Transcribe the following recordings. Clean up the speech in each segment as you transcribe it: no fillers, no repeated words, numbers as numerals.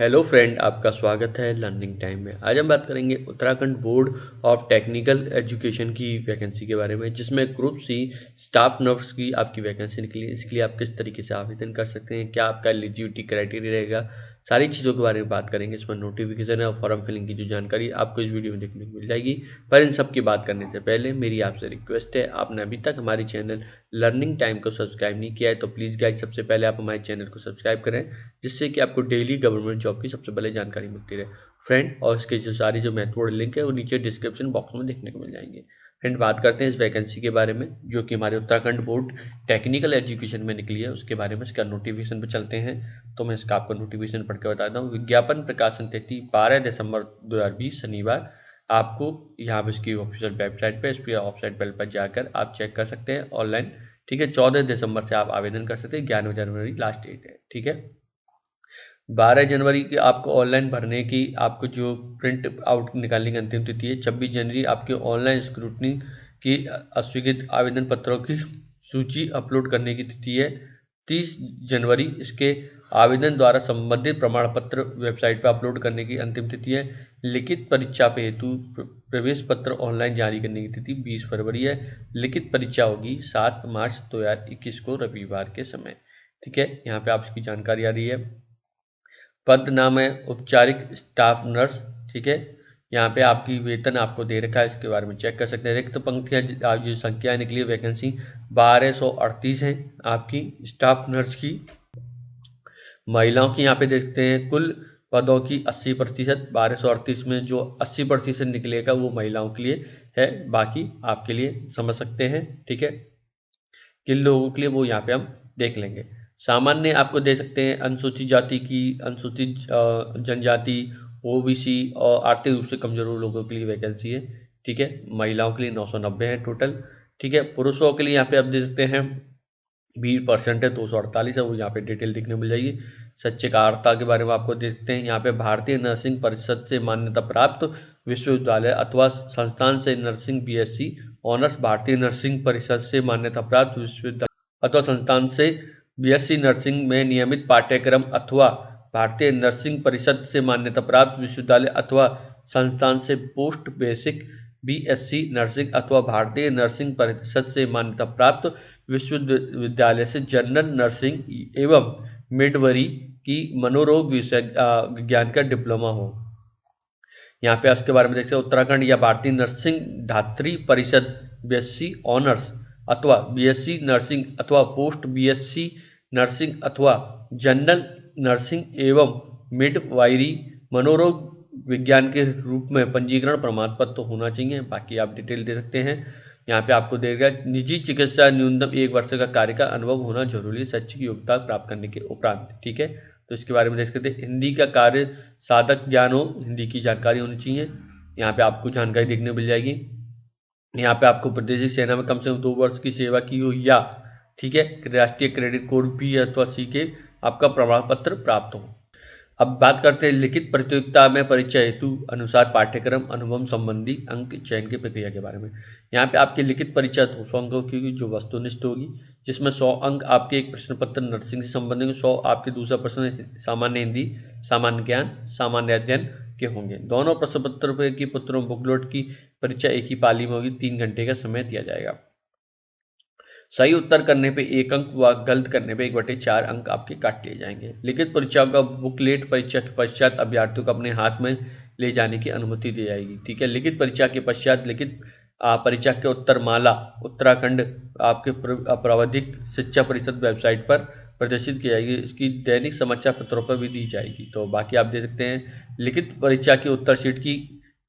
Hello friend, आपका स्वागत है लर्निंग टाइम में। आज हम बात करेंगे Uttarakhand board of technical education की वैकेंसी के बारे में, जिसमें ग्रुप सी स्टाफ नर्स की आपकी वैकेंसी निकली है। इसके लिए आप किस तरीके से आवेदन कर सकते हैं, क्या आपका एलिजिबिलिटी क्राइटेरिया रहेगा, सारी चीज़ों के बारे में बात करेंगे। इसमें नोटिफिकेशन और फॉर्म फिलिंग की जो जानकारी आपको इस वीडियो में देखने को मिल जाएगी। पर इन सब की बात करने से पहले मेरी आपसे रिक्वेस्ट है, आपने अभी तक हमारे चैनल लर्निंग टाइम को सब्सक्राइब नहीं किया है तो प्लीज़ गाइस सबसे पहले आप हमारे चैनल को सब्सक्राइब करें, जिससे कि आपको डेली गवर्नमेंट जॉब की सबसे पहले जानकारी मिलती रहे फ्रेंड। और इसके जो सारी जो महत्वपूर्ण लिंक है वो नीचे डिस्क्रिप्शन बॉक्स में देखने को मिल जाएंगे। फ्रेंड, बात करते हैं इस वैकेंसी के बारे में, जो कि हमारे उत्तराखंड बोर्ड टेक्निकल एजुकेशन में निकली है। उसके बारे में इसका नोटिफिकेशन पर चलते हैं तो मैं इसका आपको नोटिफिकेशन पढ़ के बताता हूँ। विज्ञापन प्रकाशन तिथि 12 दिसंबर 2020 शनिवार। आपको यहाँ पर इसकी ऑफिशियल वेबसाइट पर, इसकी वेबसाइट पर जाकर आप चेक कर सकते हैं ऑनलाइन। ठीक है, 14 दिसंबर से आप आवेदन कर सकते हैं, 11 जनवरी लास्ट डेट है। ठीक है, 12 जनवरी की आपको ऑनलाइन भरने की, आपको जो प्रिंट आउट निकालने की अंतिम तिथि है। 26 जनवरी आपके ऑनलाइन स्क्रूटनी की अस्वीकृत आवेदन पत्रों की सूची अपलोड करने की तिथि है। 30 जनवरी इसके आवेदन द्वारा संबंधित प्रमाण पत्र वेबसाइट पर अपलोड करने की अंतिम तिथि है। लिखित परीक्षा पे हेतु प्रवेश पत्र ऑनलाइन जारी करने की तिथि 20 फरवरी है। लिखित परीक्षा होगी 7 मार्च 2021 को रविवार के समय। ठीक है, यहाँ पे आप इसकी जानकारी आ रही है। पद नाम है औपचारिक स्टाफ नर्स। ठीक है, यहाँ पे आपकी वेतन आपको दे रखा है, इसके बारे में चेक कर सकते हैं। रिक्त पंक्तियाँ जो संख्या निकली है वैकेंसी 1238 है आपकी स्टाफ नर्स की। महिलाओं की यहाँ पे देखते हैं कुल पदों की 80%, 1238 में जो 80% निकलेगा वो महिलाओं के लिए है, बाकी आपके लिए समझ सकते हैं। ठीक है, किन लोगों के लिए वो यहाँ पे हम देख लेंगे। सामान्य आपको दे सकते हैं अनुसूचित जाति की, अनुसूचित जनजाति, ओबीसी और आर्थिक रूप से कमजोर लोगों के लिए वैकेंसी है। ठीक है, महिलाओं के लिए 990 है टोटल। ठीक है, पुरुषों के लिए यहाँ पे आप दे सकते हैं 20% है, 248 है, वो यहाँ पे डिटेल देखने मिल जाएगी। सच्चेकारता के बारे में आपको देखते हैं, यहाँ पे भारतीय नर्सिंग परिषद से मान्यता प्राप्त विश्वविद्यालय अथवा संस्थान से नर्सिंग बीएससी ऑनर्स, भारतीय नर्सिंग परिषद से मान्यता प्राप्त विश्वविद्यालय अथवा संस्थान से बीएससी नर्सिंग में नियमित पाठ्यक्रम अथवा भारतीय नर्सिंग परिषद से मान्यता प्राप्त विश्वविद्यालय अथवा संस्थान से पोस्ट बेसिक बीएससी नर्सिंग अथवा भारतीय नर्सिंग परिषद से मान्यता प्राप्त विश्वविद्यालय से जनरल नर्सिंग एवं मिडवरी की मनोरोग विज्ञान का डिप्लोमा हो। यहाँ पे उसके बारे में देखते हैं, उत्तराखंड या भारतीय नर्सिंग धात्री परिषद बीएससी ऑनर्स अथवा बीएससी नर्सिंग अथवा पोस्ट बीएससी नर्सिंग अथवा जनरल नर्सिंग एवं मिडवायरी मनोरोग विज्ञान के रूप में पंजीकरण प्रमाण पत्र तो होना चाहिए। बाकी आप डिटेल दे सकते हैं। यहाँ पे आपको देगा निजी चिकित्सा न्यूनतम 1 वर्ष का कार्य का अनुभव होना जरूरी है शैक्षिक योग्यता प्राप्त करने के उपरांत। ठीक है, तो इसके बारे में देख सकते हैं। हिंदी का कार्य साधक ज्ञान हो, हिंदी की जानकारी होनी चाहिए। यहाँ पे आपको जानकारी देखने मिल जाएगी। यहाँ पे आपको प्रादेशिक सेना में कम से कम 2 वर्ष की सेवा की हो, या ठीक है राष्ट्रीय क्रेडिट कोड बी अथवा सी के आपका प्रमाण पत्र प्राप्त हो। अब बात करते हैं लिखित प्रतियोगिता में परीक्षा हेतु अनुसार पाठ्यक्रम अनुभव संबंधी अंक चयन की प्रक्रिया के बारे में। यहाँ पे आपकी लिखित परीक्षा 200 अंकों की जो वस्तुनिष्ठ होगी, जिसमें 100 अंक आपके एक प्रश्न पत्र नर्सिंग से संबंधित, 100 आपके दूसरा प्रश्न सामान्य हिंदी, सामान्य ज्ञान, सामान्य अध्ययन के होंगे। दोनों प्रश्न पत्र की पुत्रों बुकलेट की परीक्षा एक ही पाली में होगी, 3 घंटे का समय दिया जाएगा। सही उत्तर करने पे 1 अंक व गलत करने पे 1/4 अंक आपके काट लिए जाएंगे। लिखित परीक्षा का बुकलेट परीक्षा के पश्चात अभ्यर्थियों को अपने हाथ में ले जाने की अनुमति दी जाएगी। ठीक है, लिखित परीक्षा के पश्चात लिखित परीक्षा के उत्तर माला उत्तराखंड आपके प्रावधिक शिक्षा परिषद वेबसाइट पर प्रदर्शित की जाएगी। इसकी दैनिक समाचार पत्रों पर भी दी जाएगी। तो बाकी आप दे सकते हैं लिखित परीक्षा की उत्तर शीट की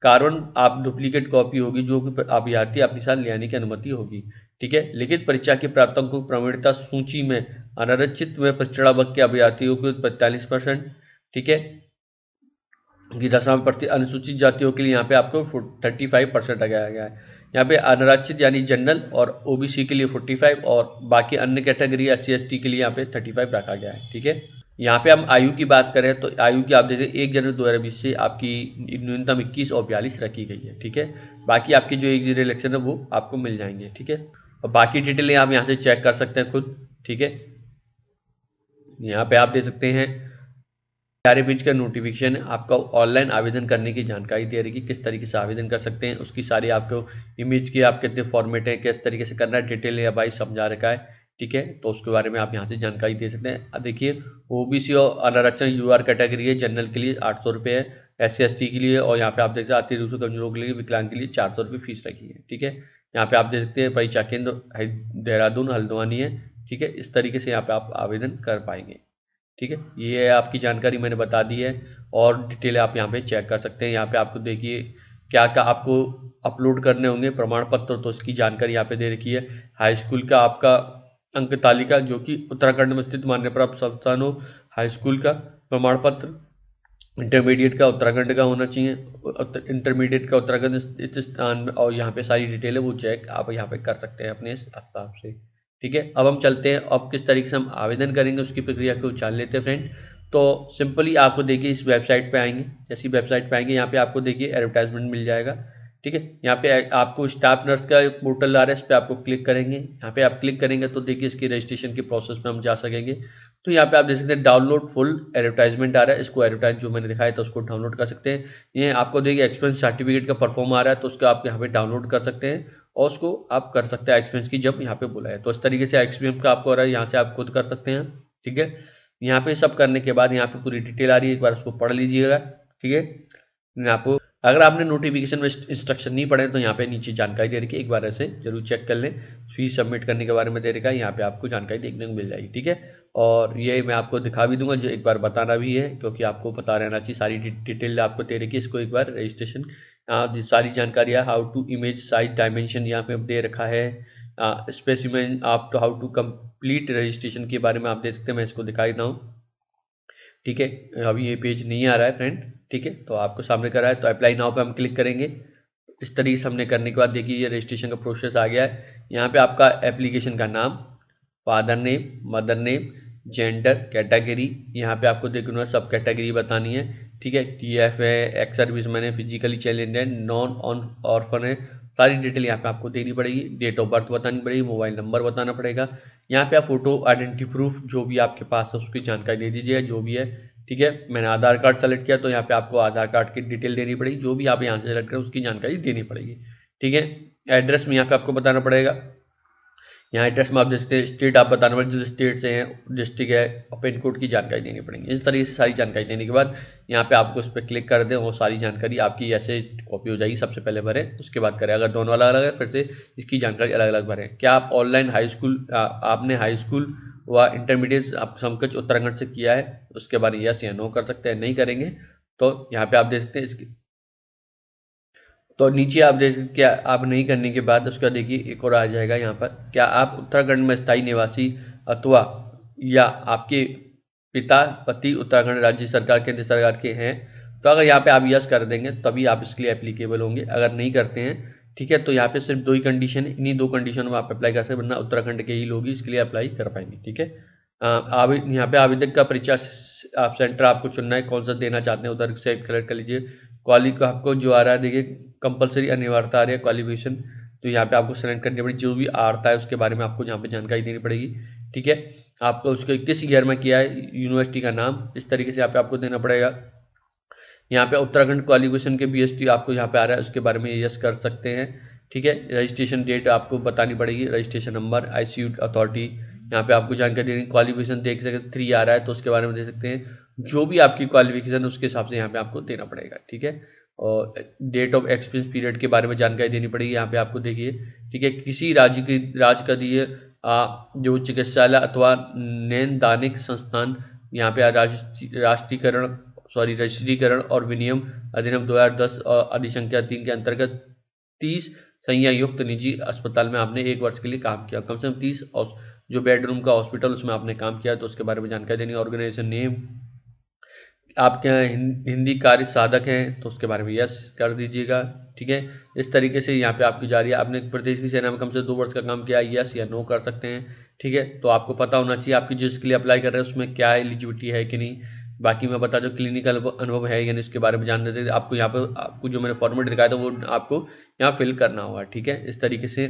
कारण आप डुप्लीकेट कॉपी होगी, जो कि अभ्यर्थी अपने साथ ले आने की अनुमति होगी। ठीक है, लिखित परीक्षा के प्राप्तांकों को प्रवीणता सूची में अनारक्षित में पिछड़ा वर्ग के अभ्यर्थियों को 45%। ठीक है, की 10% अनुसूचित जातियों के लिए यहाँ पे आपको 35% लगाया गया है। यहाँ पे अनारक्षित यानी जनरल और ओबीसी के लिए 45 और बाकी अन्य कैटेगरी SC/ST के लिए यहाँ पे 35 रखा गया है। ठीक है, यहाँ पे हम आयु की बात करें तो आयु की आप देखिए 1 जनवरी 2020 से आपकी न्यूनतम 21 और 42 रखी गई है। ठीक है, बाकी आपकी जो एज रिलैक्सेशन है वो आपको मिल जाएंगे। ठीक है, और बाकी डिटेलें आप यहाँ से चेक कर सकते हैं खुद। ठीक है, यहाँ पे आप दे सकते हैं सारे पेज का नोटिफिकेशन आपका ऑनलाइन आवेदन करने की जानकारी दे रही है, किस तरीके से आवेदन कर सकते हैं, उसकी सारी आपको इमेज की आप कितने फॉर्मेट है, किस तरीके से करना है, डिटेल या बाई समझा रखा है। ठीक है, तो उसके बारे में आप यहाँ से जानकारी दे सकते हैं। देखिए, ओबीसी और अनारक्षण यूआर कैटेगरी है, जनरल के लिए 800 रुपये है, SC ST के लिए, और यहाँ पे आप देख सकते हैं आर्थिक रूप से कमजोर के लिए, विकलांग के लिए 400 रुपये फीस रखी है। ठीक है, यहाँ पे आप देख सकते हैं परीक्षा केंद्र देहरादून हल्द्वानी है। ठीक है, इस तरीके से यहाँ पे आप आवेदन कर पाएंगे। ठीक है, ये आपकी जानकारी मैंने बता दी है, और डिटेल आप यहाँ पे चेक कर सकते हैं। यहाँ पे आपको देखिए क्या क्या आपको अपलोड करने होंगे प्रमाण पत्र, तो इसकी जानकारी यहाँ पे दे रखी है। हाई स्कूल का आपका अंक तालिका, जो कि उत्तराखंड में स्थित मान्य प्राप्त संस्थानों हाई स्कूल का प्रमाण पत्र, इंटरमीडिएट का उत्तराखंड का होना चाहिए, इंटरमीडिएट का उत्तराखंड स्थित स्थान में, और यहाँ पे सारी डिटेल है वो चेक आप यहाँ पे कर सकते हैं अपने हिसाब से। ठीक है, अब हम चलते हैं, अब किस तरीके से हम आवेदन करेंगे उसकी प्रक्रिया को जान लेते हैं फ्रेंड। तो सिंपली आपको देखिए इस वेबसाइट पे आएंगे, जैसी वेबसाइट पे आएंगे यहाँ पे आपको देखिए एडवर्टाइजमेंट मिल जाएगा। ठीक है, यहाँ पे आपको स्टाफ नर्स का पोर्टल आ रहा है, इस पर आपको क्लिक करेंगे। यहाँ पे आप क्लिक करेंगे तो देखिए इसकी रजिस्ट्रेशन के प्रोसेस में हम जा सकेंगे। तो यहाँ पे आप देख सकते हैं डाउनलोड फुल एडवर्टाइजमेंट आ रहा है, इसको एडवर्टाइज जो मैंने दिखाया था उसको डाउनलोड कर सकते हैं। ये आपको देखिए एक्सपेंस सर्टिफिकेट का परफॉर्म आ रहा है, तो उसका आप यहाँ पे डाउनलोड कर सकते हैं, और उसको आप कर सकते हैं एक्सपेंस की जब यहाँ पे बोला है। तो इस तरीके से एक्सपेंस का आपको आ रहा है, यहाँ से आप खुद कर सकते हैं। ठीक है, यहाँ पे सब करने के बाद यहाँ पे पूरी डिटेल आ रही है, एक बार उसको पढ़ लीजिएगा। ठीक है, आपको अगर आपने नोटिफिकेशन में इंस्ट्रक्शन नहीं पढ़े तो यहाँ पे नीचे जानकारी दे रखी है, एक बार ऐसे जरूर चेक कर लें। फीस सबमिट करने के बारे में दे रखा है, यहाँ पे आपको जानकारी देखने को मिल जाएगी। ठीक है, और ये मैं आपको दिखा भी दूंगा, जो एक बार बताना भी है क्योंकि आपको पता रहना चाहिए, सारी डिटेल आपको दे रखी है। इसको एक बार रजिस्ट्रेशन सारी जानकारी है, how to image size dimension यहाँ पे दे रखा है, स्पेसिमेन आप तो हाउ टू कंप्लीट रजिस्ट्रेशन के बारे में आप देख सकते हैं, मैं इसको दिखा देता हूँ। ठीक है, अभी ये पेज नहीं आ रहा है फ्रेंड। ठीक है, तो आपको सामने कर रहा है, तो अप्लाई नाउ पे हम क्लिक करेंगे। इस तरीके से हमने करने के बाद देखिए ये रजिस्ट्रेशन का प्रोसेस आ गया है। यहाँ पे आपका एप्लीकेशन का नाम, father name, mother name, gender, category, यहाँ पे आपको देखना सब कैटेगरी बतानी है। ठीक है, TF है, एक्स सर्विस मैन है, फिजिकली चैलेंज है, नॉन ऑन ऑर्फन है, सारी डिटेल यहाँ पे आपको देनी पड़ेगी। डेट ऑफ बर्थ बतानी पड़ेगी, मोबाइल नंबर बताना पड़ेगा। यहाँ पे आप फोटो आइडेंटिटी प्रूफ जो भी आपके पास है उसकी जानकारी दे दीजिएगा, जो भी है। ठीक है, मैंने आधार कार्ड सेलेक्ट किया तो यहाँ पे आपको आधार कार्ड की डिटेल देनी पड़ेगी, जो भी आप यहाँ से सेलेक्ट करें उसकी जानकारी देनी पड़ेगी। ठीक है, एड्रेस में यहाँ पे आपको बताना पड़ेगा, यहाँ एड्रेस में आप जैसे स्टेट आप बताना पड़ेगा, जिस स्टेट से हैं, डिस्ट्रिक्ट है, और पिन कोड की जानकारी देनी पड़ेगी। इस तरीके से सारी जानकारी देने के बाद यहाँ पे आपको उस पर क्लिक कर दें, और सारी जानकारी आपकी ऐसे कॉपी हो जाएगी। सबसे पहले भरें, उसके बाद करें, अगर दोनों अलग अलग है फिर से इसकी जानकारी अलग अलग भरें। क्या आप ऑनलाइन हाई स्कूल आपने हाई स्कूल व इंटरमीडिएट आप समकक्ष उत्तराखंड से किया है, उसके बारे में यस या नो कर सकते हैं। नहीं करेंगे तो यहाँ पे आप देख सकते हैं इसकी, तो नीचे आप देख सकते क्या आप नहीं करने के बाद उसका देखिए एक और आ जाएगा यहाँ पर, क्या आप उत्तराखंड में स्थायी निवासी अथवा या आपके पिता पति उत्तराखंड राज्य सरकार केंद्र सरकार के हैं। तो अगर यहाँ पे आप यस कर देंगे तभी आप इसके लिए एप्लीकेबल होंगे, अगर नहीं करते हैं ठीक है तो यहाँ पे सिर्फ दो ही कंडीशन है, इन्हीं दो कंडीशन में आप अप्लाई कर सकते, वरना उत्तराखंड के ही लोग ही इसके लिए अप्लाई कर पाएंगे। ठीक है, यहाँ पे आवेदक का परीक्षा आप सेंटर आपको चुनना है, कौन सा देना चाहते हैं उधर सेलेक्ट कर लीजिए। क्वाली का आपको जो आ रहा है देखिए कंपलसरी अनिवार्यता आ रही है क्वालिफिकेशन, तो यहाँ पे आपको सेलेक्ट करनी पड़ेगी, जो भी आता है उसके बारे में आपको यहाँ पे जानकारी देनी पड़ेगी। ठीक है, आपको उसके किस ईयर में किया है, यूनिवर्सिटी का नाम, इस तरीके से यहाँ पे आपको देना पड़ेगा। यहाँ पे उत्तराखंड क्वालिफिकेशन के BST आपको यहाँ पे आ रहा है, उसके बारे में यस कर सकते हैं। ठीक है, रजिस्ट्रेशन डेट आपको बतानी पड़ेगी, रजिस्ट्रेशन नंबर, ICU अथॉरिटी, यहाँ पे आपको जानकारी देनी। क्वालिफिकेशन देख सकते 3 आ रहा है तो उसके बारे में दे सकते हैं, जो भी आपकी क्वालिफिकेशन उसके हिसाब से यहाँ पे आपको देना पड़ेगा। ठीक है, और डेट ऑफ एक्सपीरियंस पीरियड के बारे में जानकारी देनी पड़ेगी, यहाँ पे आपको देखिए। ठीक है, किसी राज्य का दिए जो चिकित्सालय अथवा नैदानिक संस्थान, यहाँ पे रजिस्ट्रीकरण और विनियम अधिनियम 2010 और अधिसंख्या 3 के अंतर्गत 30 संज्ञा युक्त निजी अस्पताल में आपने 1 वर्ष के लिए काम किया, कम से कम 30 और जो बेडरूम का हॉस्पिटल उसमें आपने काम किया तो उसके बारे में जानकारी देनी। ऑर्गेनाइजेशन नेम, आपके यहाँ हिंदी कार्य साधक हैं तो उसके बारे में यस कर दीजिएगा। ठीक है, इस तरीके से यहाँ पे आपकी जा रही है, आपने प्रदेश की सेना में कम से 2 वर्ष का काम किया, यस या नो कर सकते हैं। ठीक है, तो आपको पता होना चाहिए आपकी जिसके लिए अप्लाई कर रहे हैं उसमें क्या एलिजिबिलिटी है कि नहीं। बाकी मैं बता दूं क्लिनिकल अनुभव है यानी इसके बारे में जानने देते आपको, यहाँ पे आपको जो मैंने फॉर्मेट दिखाया था वो आपको यहाँ फिल करना होगा। ठीक है, इस तरीके से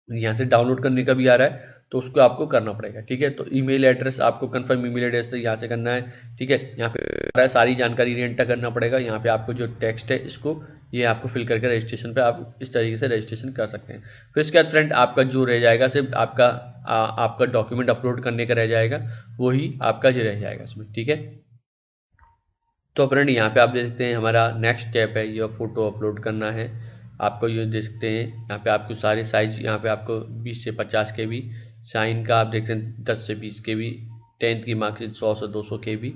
यहाँ से डाउनलोड करने का भी आ रहा है, तो उसको आपको करना पड़ेगा। ठीक है, तो ईमेल एड्रेस आपको कंफर्म ईमेल एड्रेस यहाँ से करना है। ठीक है, यहाँ पे सारी जानकारी एंटर करना पड़ेगा। यहाँ पे आपको जो टेक्स्ट है इसको ये आपको फिल करके रजिस्ट्रेशन पे आप इस तरीके से रजिस्ट्रेशन कर सकते हैं। फिर इसके बाद फ्रेंड आपका जो रह जाएगा सिर्फ आपका डॉक्यूमेंट अपलोड करने का रह जाएगा, वही आपका जो रह जाएगा इसमें। ठीक है, तो फ्रेंड यहाँ पे आप देख सकते हैं हमारा नेक्स्ट स्टेप है, ये फ़ोटो अपलोड करना है। आपको ये देख सकते हैं यहाँ पे आपको सारे साइज, यहाँ पे आपको 20 से 50 KB, साइन का आप देखते हैं 10 से 20 KB, 10th की मार्कशीट 100 से 200 KB।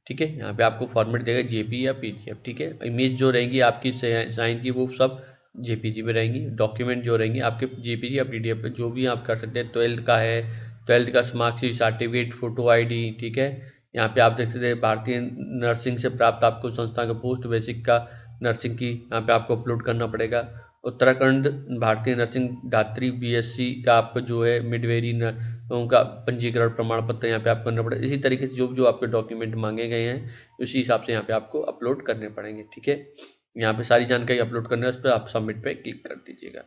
ठीक है, यहाँ पे आपको फॉर्मेट देगा JP या PDF। ठीक है, इमेज जो रहेंगी आपकी साइन की वो सब JPG में रहेंगी। डॉक्यूमेंट जो रहेंगी आपके JPG या PDF पे जो भी आप कर सकते हैं। 12th का है, 12th का मार्कशीट, सर्टिफिकेट, फोटो ID। ठीक है, यहाँ पे आप देख सकते हैं भारतीय नर्सिंग से प्राप्त आपको संस्था का पोस्ट बेसिक का नर्सिंग की यहाँ पे आपको अपलोड करना पड़ेगा। उत्तराखंड भारतीय नर्सिंग दात्री BSc का आपको जो है मिडवेरी उनका पंजीकरण प्रमाण पत्र यहाँ पे आपको करना पड़ेगा। इसी तरीके से जो आपके डॉक्यूमेंट मांगे गए हैं उसी हिसाब से यहाँ पे आपको अपलोड करने पड़ेंगे। ठीक है, यहाँ पे सारी जानकारी अपलोड करने है, उस पर आप सबमिट पे क्लिक कर दीजिएगा।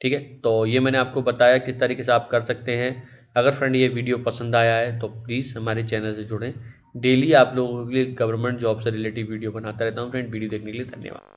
ठीक है, तो ये मैंने आपको बताया किस तरीके से आप कर सकते हैं। अगर फ्रेंड ये वीडियो पसंद आया है तो प्लीज़ हमारे चैनल से जुड़ें। डेली आप लोगों के लिए गवर्नमेंट जॉब से रिलेटेड वीडियो बनाता रहता हूँ फ्रेंड। वीडियो देखने के लिए धन्यवाद।